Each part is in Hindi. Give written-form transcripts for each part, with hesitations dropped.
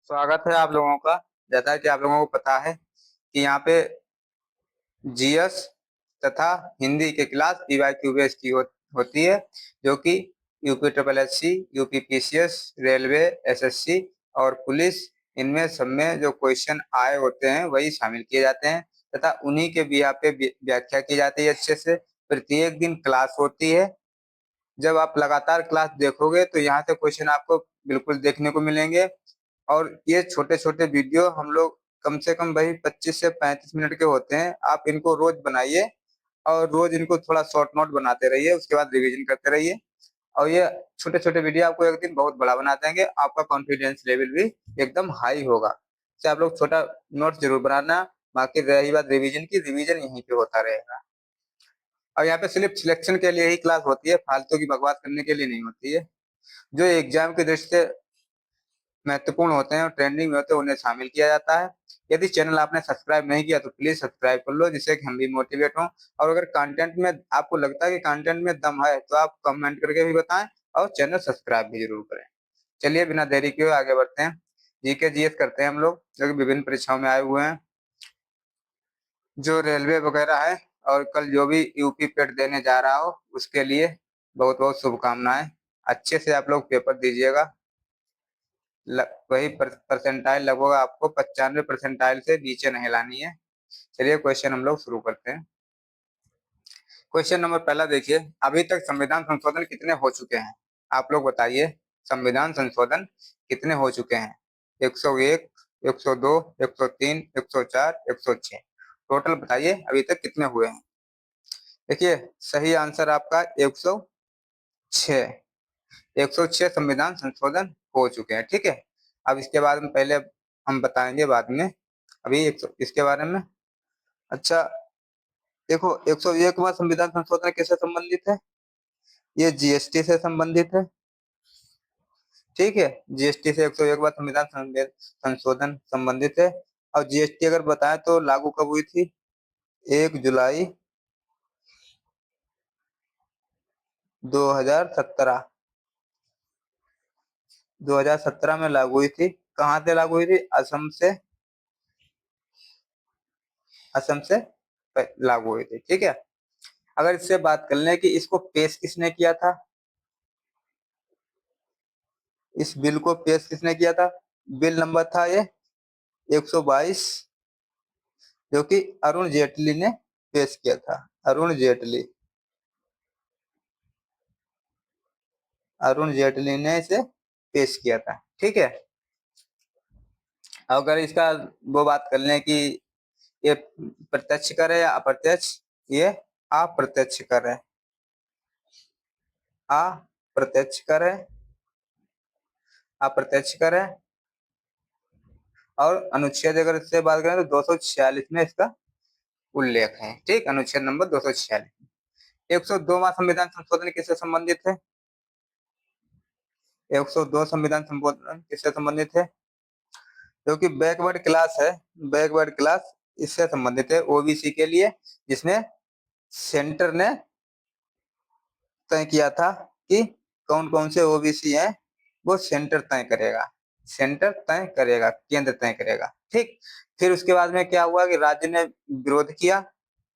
स्वागत है आप लोगों का। जैसा कि आप लोगों को पता है कि यहाँ पे जीएस तथा हिंदी के क्लास पीवाईक्यू बेस की होती है, जो कि UP triple S C, UP PCS, railway, SSC और पुलिस, इनमें सब में जो क्वेश्चन आए होते हैं वही शामिल किए जाते हैं तथा उन्हीं के बिहा पे व्याख्या की जाती है अच्छे से। प्रत्येक दिन क्लास होती है। जब आप लगातार क्लास देखोगे तो यहाँ से क्वेश्चन आपको बिल्कुल देखने को मिलेंगे। और ये छोटे छोटे वीडियो हम लोग कम से कम भाई 25 से 35 मिनट के होते हैं। आप इनको रोज बनाइए और रोज इनको थोड़ा शॉर्ट नोट बनाते रहिए, उसके बाद रिवीजन करते रहिए। और ये छोटे छोटे वीडियो आपको एक दिन बहुत बड़ा बना देंगे। आपका कॉन्फिडेंस लेवल भी एकदम हाई होगा। तो आप लोग छोटा नोट जरूर बनाना। बाकी रही बात रिवीजन की, रिवीजन यहीं पे होता रहेगा। और यहाँ पे सिर्फ सिलेक्शन के लिए ही क्लास होती है, फालतू की बकवास करने के लिए नहीं होती है। जो एग्जाम की दृष्टि से महत्वपूर्ण होते हैं और ट्रेंडिंग में होते हैं उन्हें शामिल किया जाता है। यदि चैनल आपने सब्सक्राइब नहीं किया तो प्लीज सब्सक्राइब कर लो, जिससे कि हम भी मोटिवेट हों। और अगर कंटेंट में आपको लगता है कि कंटेंट में दम है तो आप कमेंट करके भी बताएं और चैनल सब्सक्राइब भी जरूर करें। चलिए बिना देरी किए आगे बढ़ते हैं। जीके जीएस करते हैं हम लोग, जो कि विभिन्न परीक्षाओं में आए हुए हैं, जो रेलवे वगैरह है। और कल जो भी यूपी पेट देने जा रहा हो उसके लिए बहुत बहुत शुभकामनाएं। अच्छे से आप लोग पेपर दीजिएगा। वही परसेंटाइल लगभग आपको 95 परसेंटाइल से नीचे नहीं लानी है। चलिए क्वेश्चन हम लोग शुरू करते हैं। क्वेश्चन नंबर पहला देखिए, अभी तक संविधान संशोधन कितने हो चुके हैं? आप लोग बताइए, संविधान संशोधन कितने हो चुके हैं? 101, 102, 103, 104, 106। टोटल बताइए अभी तक कितने हुए हैं। देखिए सही आंसर आपका 106। 106 संविधान संशोधन हो चुके हैं। ठीक है, अब इसके बाद में पहले हम बताएंगे बाद में, अभी इसके बारे में। अच्छा देखो, 101वां संविधान संशोधन किससे संबंधित है? ये जीएसटी से संबंधित है। ठीक है, जीएसटी से 101वां संविधान संशोधन संबंधित है। और जीएसटी अगर बताएं तो लागू कब हुई थी? 1 जुलाई 2017। 2017 में लागू हुई थी। कहाँ से लागू हुई थी? असम से। असम से लागू हुई थी। ठीक है, अगर इससे बात कर लें कि इसको पेश किसने किया था, इस बिल को पेश किसने किया था? बिल नंबर था ये 122, जो कि अरुण जेटली ने पेश किया था। अरुण जेटली, अरुण जेटली ने इसे पेश किया था। ठीक है, अगर इसका वो बात कर लें कि ये प्रत्यक्ष कर है या अप्रत्यक्ष, ये अप्रत्यक्ष कर है। अप्रत्यक्ष कर है, अप्रत्यक्ष कर है। और अनुच्छेद अगर इससे बात करें तो 246 में इसका उल्लेख है। ठीक, अनुच्छेद नंबर 246। 102वां संविधान संशोधन किससे संबंधित है? 102 संविधान संशोधन किससे संबंधित है? जो कि बैकवर्ड क्लास है, बैकवर्ड क्लास इससे संबंधित है, ओबीसी के लिए, जिसमें सेंटर ने तय किया था कि कौन कौन से ओबीसी हैं, वो सेंटर तय करेगा। सेंटर तय करेगा, केंद्र तय करेगा। ठीक, फिर उसके बाद में क्या हुआ कि राज्य ने विरोध किया।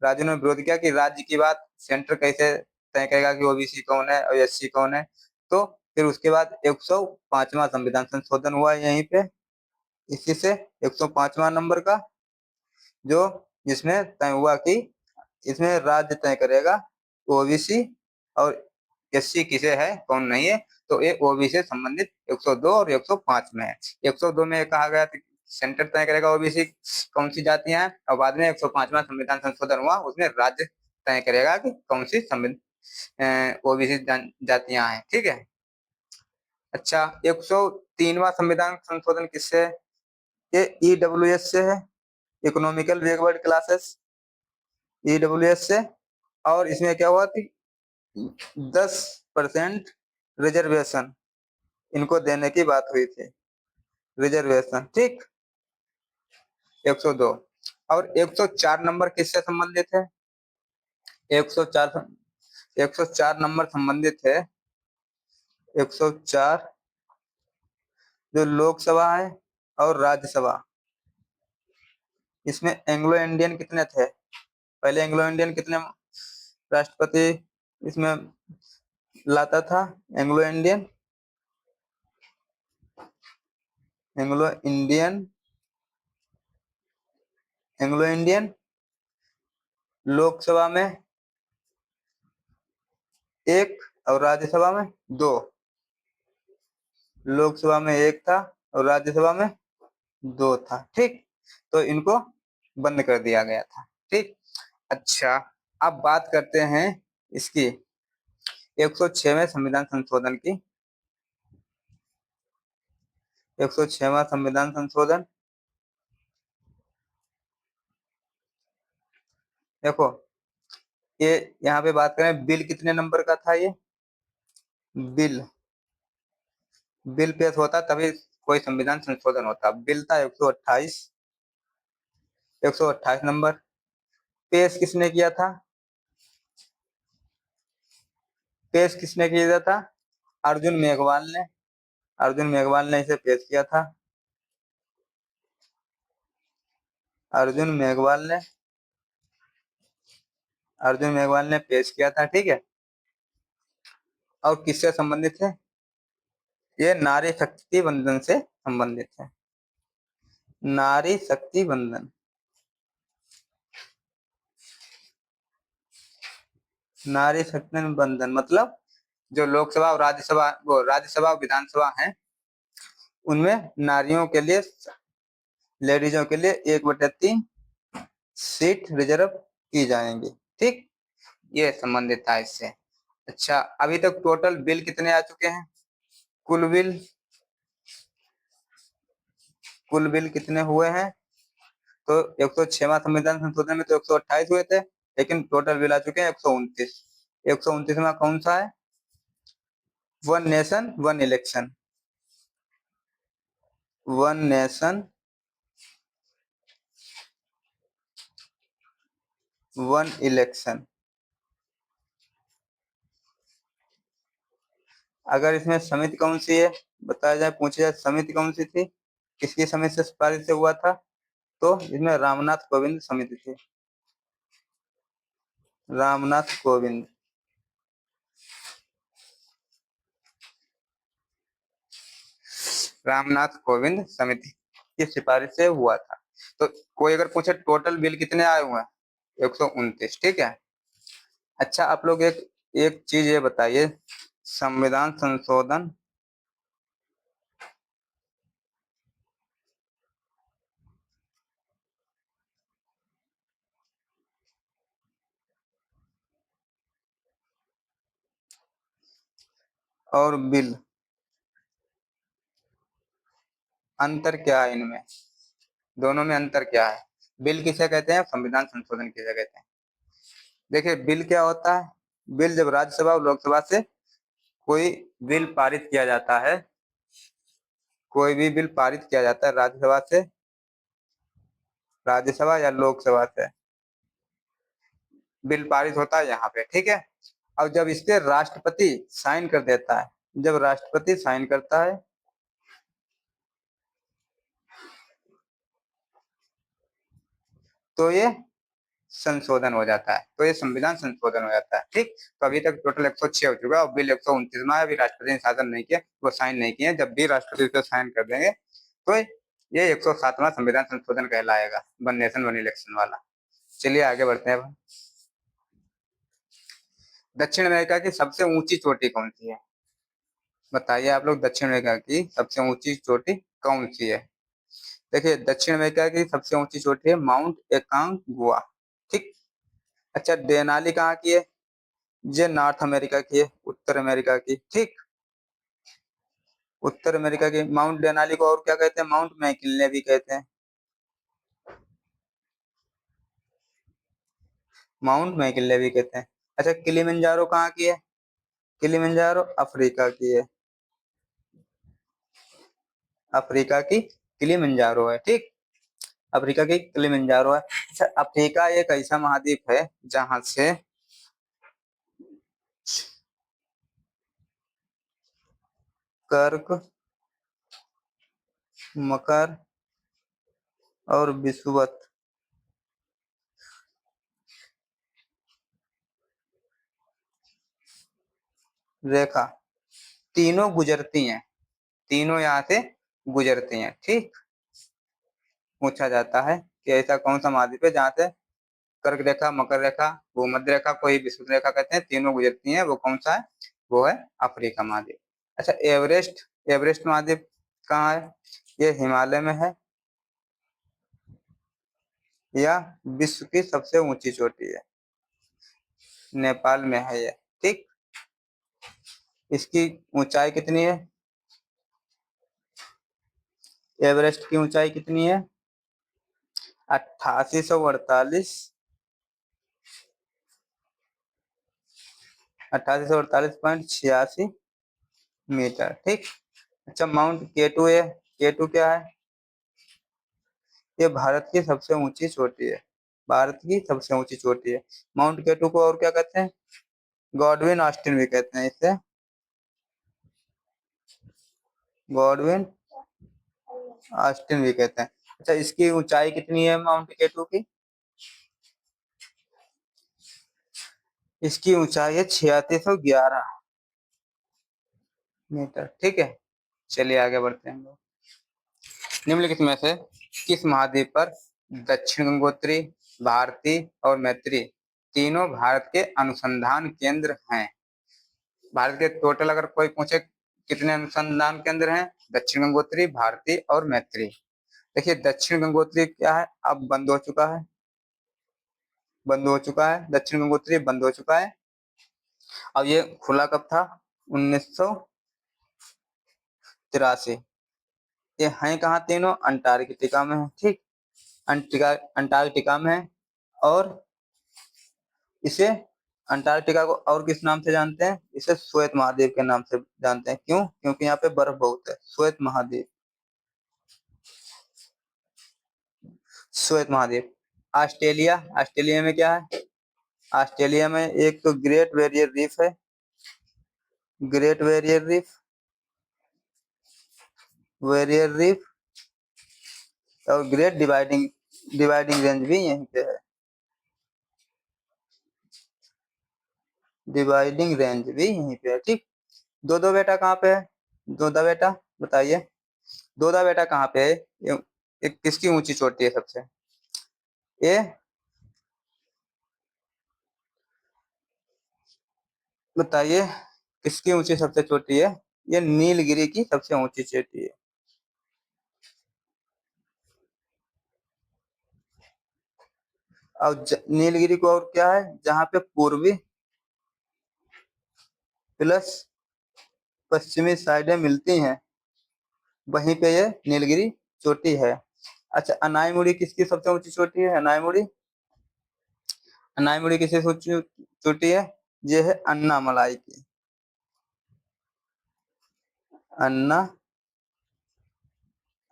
राज्य ने विरोध किया कि राज्य की बात सेंटर कैसे तय करेगा कि ओबीसी कौन है और एससी कौन है। तो फिर उसके बाद 105वां संविधान संशोधन हुआ यहीं पे, इसी से 105वां नंबर का, जो जिसमें तय हुआ कि इसमें राज्य तय करेगा ओबीसी और एससी किसे है कौन नहीं है। तो ये ओबीसी से संबंधित 102 और 105 में है। 102 में कहा गया था सेंटर तय करेगा ओबीसी कौन सी जातियां हैं, और बाद में 105वां संविधान संशोधन हुआ, उसमें राज्य तय करेगा कि कौन सी ओबीसी जातियां हैं। ठीक है, अच्छा 103वां संविधान संशोधन किससे? ये ईडब्ल्यूएस से है, इकोनॉमिकल बैकवर्ड क्लासेस, ईडब्ल्यूएस से। और इसमें क्या हुआ कि 10% रिजर्वेशन इनको देने की बात हुई थी, रिजर्वेशन। ठीक, 102। और 104 नंबर किससे संबंधित है? 104, 104 नंबर संबंधित है, 104 जो लोकसभा है, और राज्यसभा, इसमें एंग्लो इंडियन कितने थे? पहले एंग्लो इंडियन कितने राष्ट्रपति इसमें लाता था? Anglo Indian, Anglo Indian, Anglo Indian Lok Sabha में 1 और राज्यसभा में 2। लोकसभा में 1 था और राज्यसभा में 2 था। ठीक, तो इनको बंद कर दिया गया था। ठीक, अच्छा अब बात करते हैं इसकी 106वें संविधान संशोधन की। 106वां संविधान संशोधन, देखो ये यहाँ पे बात करें बिल कितने नंबर का था? ये बिल, बिल पेश होता तभी कोई संविधान संशोधन होता। बिल था 128, 128 नंबर। पेश किसने किया था? पेश किसने किया था? अर्जुन मेघवाल ने, अर्जुन मेघवाल ने इसे पेश किया था। अर्जुन मेघवाल ने, अर्जुन मेघवाल ने पेश किया था। ठीक है, और किससे संबंधित है? ये नारी शक्ति बंधन से संबंधित है। नारी शक्ति बंधन, नारी शक्ति बंधन मतलब जो लोकसभा और राज्यसभा, वो राज्यसभा और विधानसभा है, उनमें नारियों के लिए, लेडीजों के लिए 1/3 सीट रिजर्व की जाएंगी। ठीक, ये संबंधित था इससे। अच्छा, अभी तक टोटल बिल कितने आ चुके हैं? कुल बिल, कुल बिल कितने हुए हैं? तो 106वां संविधान संशोधन में तो 128 हुए थे, लेकिन टोटल बिल आ चुके हैं 129। 129वां कौन सा है? One nation one election, one nation one election. अगर इसमें समिति कौन सी है बताया जाए, पूछा जाए समिति कौन सी थी, किसकी समिति से सिफारिश से हुआ था? तो इसमें रामनाथ कोविंद समिति थी, रामनाथ कोविंद। रामनाथ कोविंद समिति की सिफारिश से हुआ था। तो कोई अगर पूछे टोटल बिल कितने आए हुए हैं? 129। ठीक है, अच्छा आप लोग एक एक चीज ये बताइए, संविधान संशोधन और बिल, अंतर क्या है इनमें? दोनों में अंतर क्या है? बिल किसे कहते हैं, संविधान संशोधन किसे कहते हैं? देखिए बिल क्या होता है, बिल जब राज्यसभा और लोकसभा से कोई बिल पारित किया जाता है, कोई भी बिल पारित किया जाता है राज्यसभा से, राज्यसभा या लोकसभा से बिल पारित होता है यहाँ पे। ठीक है, और जब इस पे राष्ट्रपति साइन कर देता है, जब राष्ट्रपति साइन करता है तो ये संशोधन हो जाता है, तो ये संविधान संशोधन हो जाता है। ठीक, तो अभी तक टोटल 106 हो चुका है और बिल 129 में अभी राष्ट्रपति ने शासन नहीं किया, वो साइन नहीं किए। जब भी राष्ट्रपति को साइन कर देंगे तो ये 107वां संविधान संशोधन कहलाएगा, वन नेशन वन इलेक्शन वाला। चलिए आगे बढ़ते हैं। दक्षिण अमेरिका की सबसे ऊंची चोटी कौन सी है? बताइए आप लोग, दक्षिण अमेरिका की सबसे ऊंची चोटी कौन सी है? देखिए दक्षिण अमेरिका की सबसे ऊंची चोटी है माउंट एकांगुआ। ठीक, अच्छा देनाली कहाँ की है? ये नॉर्थ अमेरिका की है, उत्तर अमेरिका की। ठीक, उत्तर अमेरिका की माउंट डेनाली को और क्या कहते हैं? माउंट मैकिन्ले भी कहते हैं, माउंट मैकिन्ले भी कहते हैं। अच्छा किलिमंजारो कहाँ की है? किलिमंजारो अफ्रीका की है, अफ्रीका की किलिमंजारो है। ठीक, अफ्रीका की किलिमंजारो है। अच्छा अफ्रीका एक ऐसा महाद्वीप है जहां से कर्क मकर और विषुवत रेखा तीनों गुजरती हैं, तीनों यहाँ से गुजरती हैं। ठीक, पूछा जाता है कि ऐसा कौन सा महाद्वीप है जहाँ से कर्क रेखा, मकर रेखा, भूमध्य रेखा, कोई विषुवत रेखा कहते हैं, तीनों गुजरती हैं, वो कौन सा है? वो है अफ्रीका महाद्वीप। अच्छा, एवरेस्ट, एवरेस्ट महाद्वीप कहाँ है? ये हिमालय में है या विश्व की सबसे ऊंची चोटी है? नेपाल में है ये। ठीक, इसकी ऊंचाई कितनी है? एवरेस्ट की ऊंचाई कितनी है? 8848 8848.86 मीटर। ठीक, अच्छा, माउंट केटू है, केटू क्या है? ये भारत की सबसे ऊंची चोटी है, भारत की सबसे ऊंची चोटी है माउंट केटू को। और क्या कहते हैं? गॉडविन ऑस्टिन भी कहते हैं इसे, गॉडविन ऑस्टिन भी कहते हैं। अच्छा, इसकी ऊंचाई कितनी है माउंट केटू की? इसकी ऊंचाई है 3611 मीटर। ठीक है, चलिए आगे बढ़ते हैं हम लोग। निम्नलिखित में से किस महाद्वीप पर दक्षिण गंगोत्री, भारती और मैत्री तीनों भारत के अनुसंधान केंद्र हैं? भारत के टोटल अगर कोई पूछे कितने अनुसंधान केंद्र हैं? दक्षिण गंगोत्री, भारती और मैत्री। देखिए, दक्षिण गंगोत्री क्या है, अब बंद हो चुका है, बंद हो चुका है, दक्षिण गंगोत्री बंद हो चुका है। अब ये खुला कब था? 1983। ये हैं कहाँ तीनों? अंटार्कटिका में है। ठीक, अंटार्कटिका में है। और इसे, अंटार्कटिका को और किस नाम से जानते हैं? इसे श्वेत महाद्वीप के नाम से जानते हैं। क्यों? क्योंकि यहाँ पे बर्फ बहुत है। श्वेत महाद्वीप, श्वेत महाद्वीप। ऑस्ट्रेलिया, ऑस्ट्रेलिया में क्या है? ऑस्ट्रेलिया में एक तो ग्रेट बैरियर रीफ है, great barrier reef, barrier reef, और ग्रेट डिवाइडिंग डिवाइडिंग रेंज भी यहीं पे है, डिवाइडिंग रेंज भी यहीं पे है। ठीक, दो दो बेटा कहाँ पे है? दो दो बेटा बताइए, दो दो बेटा कहाँ पे है? एक किसकी ऊंची चोटी है सबसे? ये बताइए, किसकी ऊंची सबसे चोटी है? ये नीलगिरी की सबसे ऊंची चोटी है। और नीलगिरी को और क्या है? जहाँ पे पूर्वी प्लस पश्चिमी साइडें मिलती हैं, वहीं पे ये नीलगिरी चोटी है। अच्छा, अनाईमुड़ी किसकी सबसे ऊंची चोटी है? अनाईमुड़ी, अनाईमुड़ी किसकी ऊंची चोटी है? ये है अन्नामलाई की, अन्ना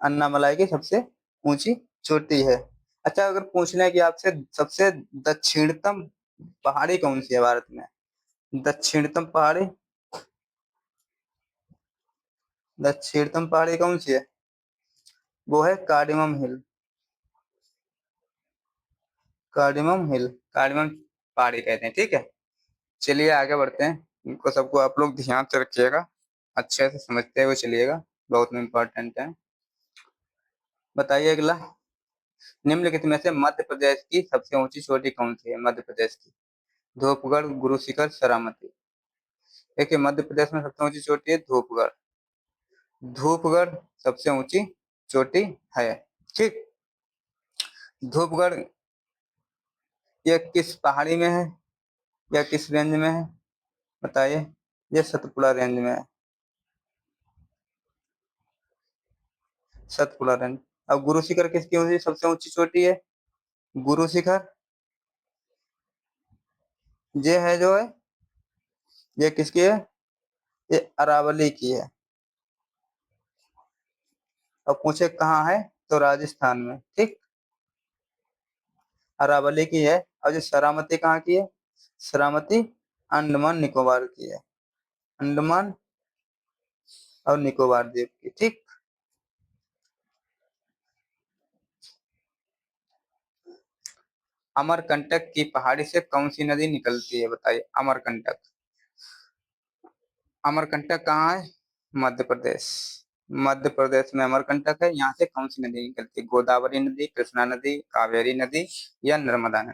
अन्नामलाई की सबसे ऊंची चोटी है। अच्छा, अगर पूछना है कि आपसे सबसे दक्षिणतम पहाड़ी कौन सी है भारत में? दक्षिणतम पहाड़ी, दक्षिणतम पहाड़ी कौन सी है? वो है कार्डिमम हिल, कार्डिमम हिल, कार्डिमम पहाड़ी कहते हैं। ठीक है, चलिए आगे बढ़ते हैं। इनको सबको आप लोग ध्यान से रखिएगा, अच्छे से समझते हुए चलिएगा, बहुत इंपॉर्टेंट है। बताइए अगला, निम्नलिखित में से मध्य प्रदेश की सबसे ऊंची चोटी कौन सी है? मध्य प्रदेश की, धूपगढ़, गुरु शिखर, सरामती। देखिए, मध्य प्रदेश में सबसे ऊंची चोटी है धूपगढ़, धूपगढ़ सबसे ऊंची चोटी है। ठीक, धूपगढ़ ये किस पहाड़ी में है या किस रेंज में है? बताइए, ये सतपुड़ा रेंज में है, सतपुड़ा रेंज। अब गुरु शिखर किसकी ऊंची सबसे ऊंची चोटी है? गुरु शिखर ये है जो है, ये किसकी है? ये अरावली की है। अब पूछे कहाँ है, तो राजस्थान में। ठीक, अरावली की है। और जो सरामती कहाँ की है? सरामती अंडमान निकोबार की है, अंडमान और निकोबार द्वीप की। ठीक, अमरकंटक की पहाड़ी से कौन सी नदी निकलती है, बताइए। अमरकंटक, अमरकंटक कहाँ है? मध्य प्रदेश। मध्य प्रदेश में अमरकंटक है। यहाँ से कौन सी नदी निकलती है? गोदावरी नदी, कृष्णा नदी, कावेरी नदी या नर्मदा नदी?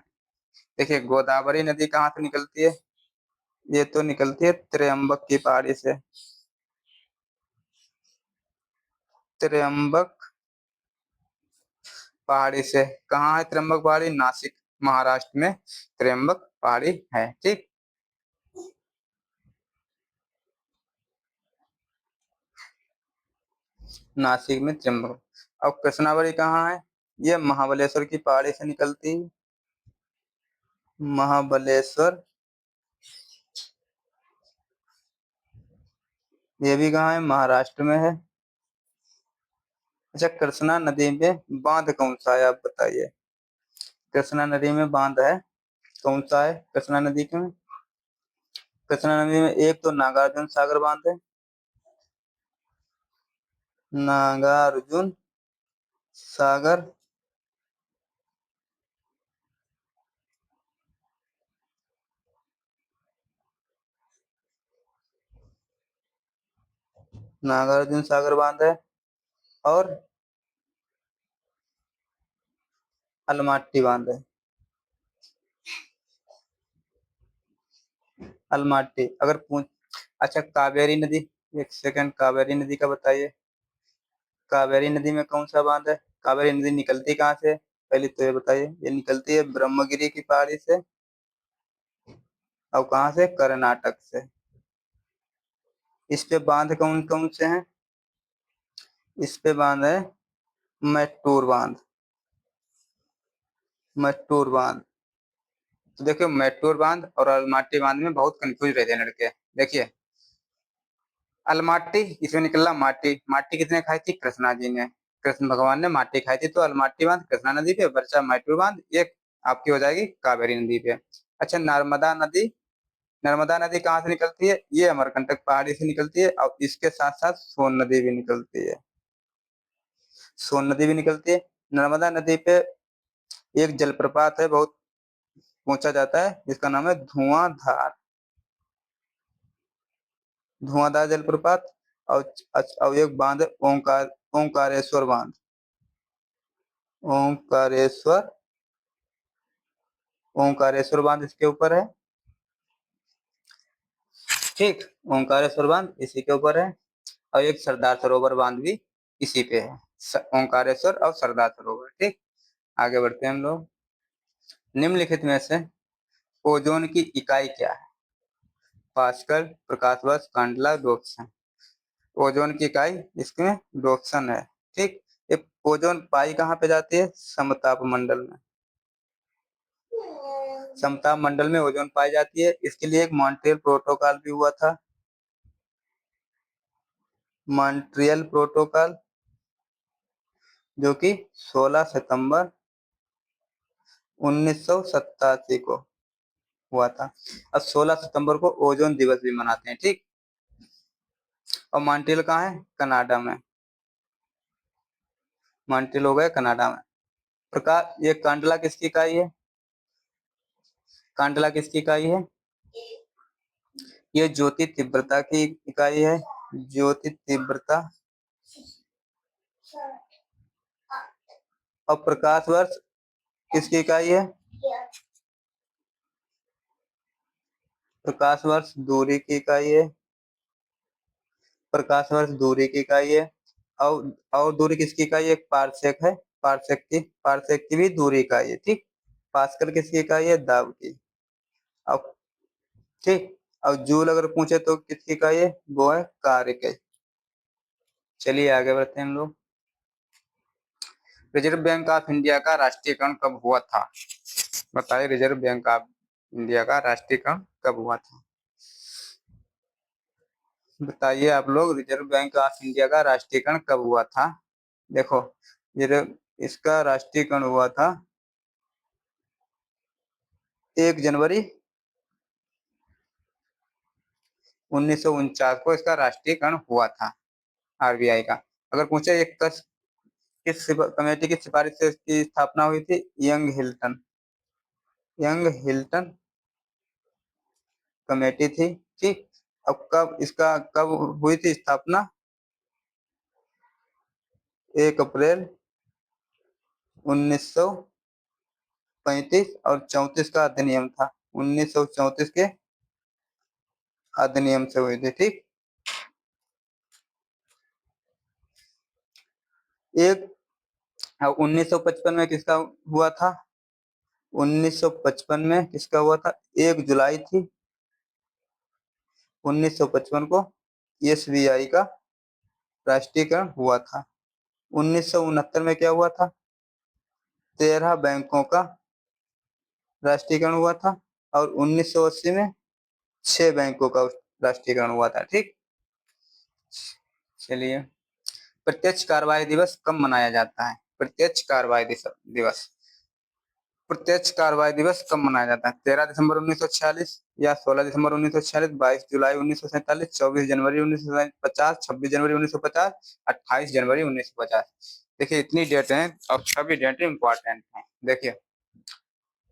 देखिए, गोदावरी नदी कहाँ से निकलती है? ये तो निकलती है त्र्यंबक की पहाड़ी से। त्र्यंबक पहाड़ी से। कहाँ है त्र्यंबक पहाड़ी? नासिक, महाराष्ट्र में त्र्यंबक पहाड़ी है। ठीक, नासिक में त्र्यंबक। अब कृष्णावरी कहाँ है? ये महाबलेश्वर की पहाड़ी से निकलती है। महाबलेश्वर, ये भी कहाँ है? महाराष्ट्र में है। अच्छा, कृष्णा नदी में बांध कौन सा है, आप बताइए। कृष्णा नदी में बांध है, कौन सा है कृष्णा नदी के में? कृष्णा नदी में एक तो नागार्जुन सागर बांध है। नागार्जुन सागर, नागार्जुन सागर बांध है। और अलमाटी बांध है। अलमाटी अगर पूछ। अच्छा, कावेरी नदी, एक सेकंड, कावेरी नदी का बताइए। कावेरी नदी में कौन सा बांध है? कावेरी नदी निकलती कहाँ से? पहले तो ये बताइए। ये निकलती है ब्रह्मगिरी की पहाड़ी से। और कहाँ से? कर्नाटक से। इस पे बांध कौन कौन से हैं? इस पे बांध है मैटूर बांध। मैटूर बांध। तो देखियो, मैटूर बांध और अलमाटी बांध में बहुत कंफ्यूज रहते हैं लड़के। देखिए, अलमाटी, इसमें निकला माटी। माटी किसने खाई थी? कृष्णा जी ने। कृष्ण भगवान ने माटी खाई थी, तो अलमाटी बांध कृष्णा नदी पे, बचा मैटूर बांध, ये आपकी हो जाएगी कावेरी नदी पे। अच्छा, नर्मदा नदी। नर्मदा नदी कहाँ से निकलती है? ये अमरकंटक पहाड़ी से निकलती है, और इसके साथ साथ सोन नदी भी निकलती है। सोन नदी भी निकलती है। नर्मदा नदी पे एक जलप्रपात है, बहुत ऊंचा जाता है, जिसका नाम है धुआंधार। धुआंधार जलप्रपात। और और एक बांध है ओंकारेश्वर बांध। ओंकारेश्वर, ओंकारेश्वर बांध इसके ऊपर है। ठीक, ओंकारेश्वर बांध इसी के ऊपर है। और एक सरदार सरोवर बांध भी इसी पे है। ओंकारेश्वर और सरदार सरोवर। ठीक, आगे बढ़ते हैं हम लोग। निम्नलिखित में से ओजोन की इकाई क्या है? पास्कल, प्रकाश वर्ष, कांडला, डोप्सन। ओजोन की इकाई इसमें डोप्सन है। ठीक, ये ओजोन पाई कहाँ पे जाती है? समताप मंडल में। समताप मंडल में ओजोन पाई जाती है। इसके लिए एक मॉन्ट्रियल प्रोटोकॉल भी हुआ था। मॉन्ट्रियल प्रोटोकॉल, जो कि 16 सितंबर 1987 को हुआ था। अब 16 सितंबर को ओजोन दिवस भी मनाते हैं। ठीक, और मॉन्ट्रियल कहाँ है? कनाडा में। मॉन्ट्रियल हो गया कनाडा में। प्रकार, ये कांडला किसकी इकाई है? कांडला किसकी इकाई है? ये ज्योति तीव्रता की इकाई है। ज्योति तीव्रता। और प्रकाश वर्ष किसकी इकाई है? प्रकाश वर्ष दूरी की इकाई है। प्रकाश वर्ष दूरी की इकाई है। और दूरी किसकी इकाई है? एक पारसेक है। पारसेक की भी दूरी इकाई है। ठीक, पास्कल किसकी इकाई है? दाब की। अब ठीक, और जूल अगर पूछे तो किसकी इकाई है? वो है कार्य की। चलिए आगे बढ़ते हैं हम लोग। रिजर्व बैंक ऑफ इंडिया का राष्ट्रीयकरण कब हुआ था? बताइए, रिजर्व बैंक ऑफ इंडिया का राष्ट्रीयकरण कब हुआ था? बताइए आप लोग, रिजर्व बैंक ऑफ इंडिया का राष्ट्रीयकरण कब हुआ था? देखो, इसका राष्ट्रीयकरण हुआ था 1 जनवरी 1949 को, इसका राष्ट्रीयकरण हुआ था आरबीआई का। अगर पूछे एक किस कमेटी की सिफारिश से इसकी स्थापना हुई थी? Young Hilton. Young Hilton committee थी। ठीक, अब कब हुई थी स्थापना? 1 अप्रैल 1935 और 34 का अधिनियम था। 1934 के अधिनियम से हुई थी। ठीक, एक 1955 में किसका हुआ था? 1955 में किसका हुआ था? 1 जुलाई थी 1955 को एसबीआई का राष्ट्रीयकरण हुआ था। 1969 में क्या हुआ था? 13 बैंकों का राष्ट्रीयकरण हुआ था और 1980 में 6 बैंकों का राष्ट्रीयकरण हुआ था। ठीक, चलिए, प्रत्यक्ष कार्रवाई दिवस कब मनाया जाता है? प्रत्यक्ष कार्रवाई दिवस प्रत्यक्ष कार्रवाई दिवस कब मनाया जाता है? 13 दिसंबर 1946 या 16 दिसंबर 1946, 22 जुलाई 1947, 24 जनवरी 1950, 26 जनवरी 1950, 28 जनवरी 1950। देखिए, इतनी डेट हैं और सभी डेट इंपॉर्टेंट हैं। देखिए,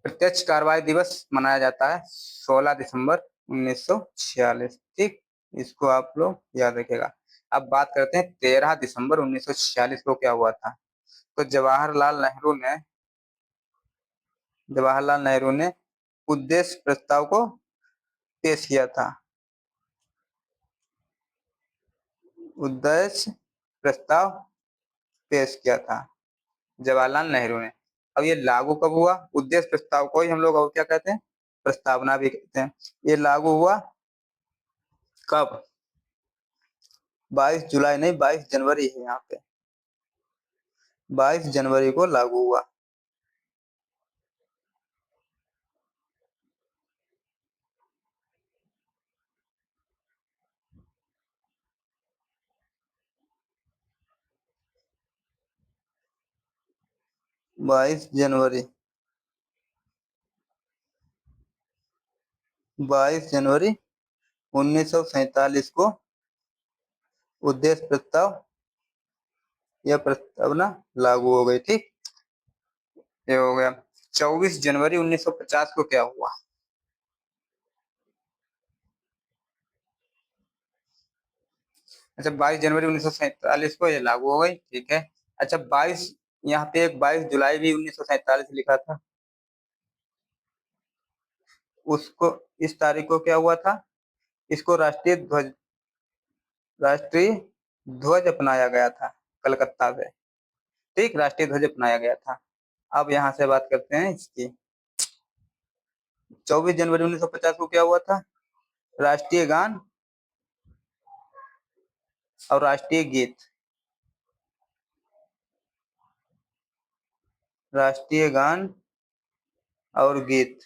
प्रत्यक्ष कार्रवाई दिवस मनाया जाता है 16 दिसंबर 1946। ठीक, इसको आप लोग याद रखिएगा। अब बात करते हैं 13 दिसंबर 1946 को क्या हुआ था। तो जवाहरलाल नेहरू ने उद्देश्य प्रस्ताव को पेश किया था। उद्देश्य प्रस्ताव पेश किया था जवाहरलाल नेहरू ने। अब ये लागू कब हुआ? उद्देश्य प्रस्ताव को ही हम लोग और क्या कहते हैं? प्रस्तावना भी कहते हैं। ये लागू हुआ कब? 22 जुलाई नहीं, 22 जनवरी है यहाँ पे। 22 जनवरी को लागू हुआ। बाईस जनवरी 1947 को उद्देश्य प्रस्ताव या प्रस्तावना लागू हो गई। ठीक, ये हो गया। 24 जनवरी 1950 को क्या हुआ? अच्छा, 22 जनवरी 1947 को ये लागू हो गई। ठीक है। अच्छा, 22 यहाँ पे एक 22 जुलाई भी 1947 लिखा था, उसको इस तारीख को क्या हुआ था? इसको राष्ट्रीय ध्वज अपनाया गया था कलकत्ता से। ठीक, राष्ट्रीय ध्वज अपनाया गया था। अब यहाँ से बात करते हैं इसकी। 24 जनवरी 1950 को क्या हुआ था? राष्ट्रीय गान और राष्ट्रीय गीत, राष्ट्रीय गान और गीत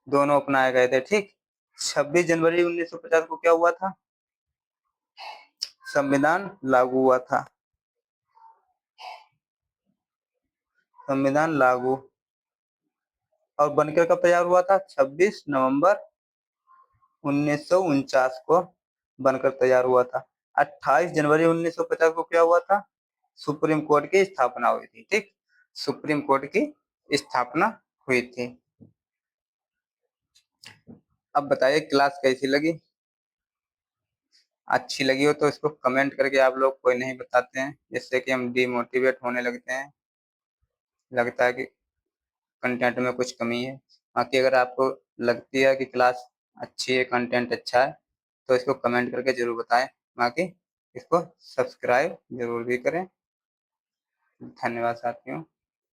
दोनों अपनाए गए थे। ठीक, 26 जनवरी 1950 को क्या हुआ था? संविधान लागू हुआ था। संविधान लागू और बनकर कब तैयार हुआ था? 26 नवंबर 1949 को बनकर तैयार हुआ था। 28 जनवरी 1950 को क्या हुआ था? सुप्रीम कोर्ट की स्थापना हुई थी। ठीक, सुप्रीम कोर्ट की स्थापना हुई थी। अब बताइए, क्लास कैसी लगी? अच्छी लगी हो तो इसको कमेंट करके आप लोग कोई नहीं बताते हैं, जिससे कि हम डिमोटिवेट होने लगते हैं, लगता है कि कंटेंट में कुछ कमी है। बाकी अगर आपको लगती है कि क्लास अच्छी है, कंटेंट अच्छा है, तो इसको कमेंट करके जरूर बताएं। बाकी इसको सब्सक्राइब जरूर भी करें। धन्यवाद साथियों।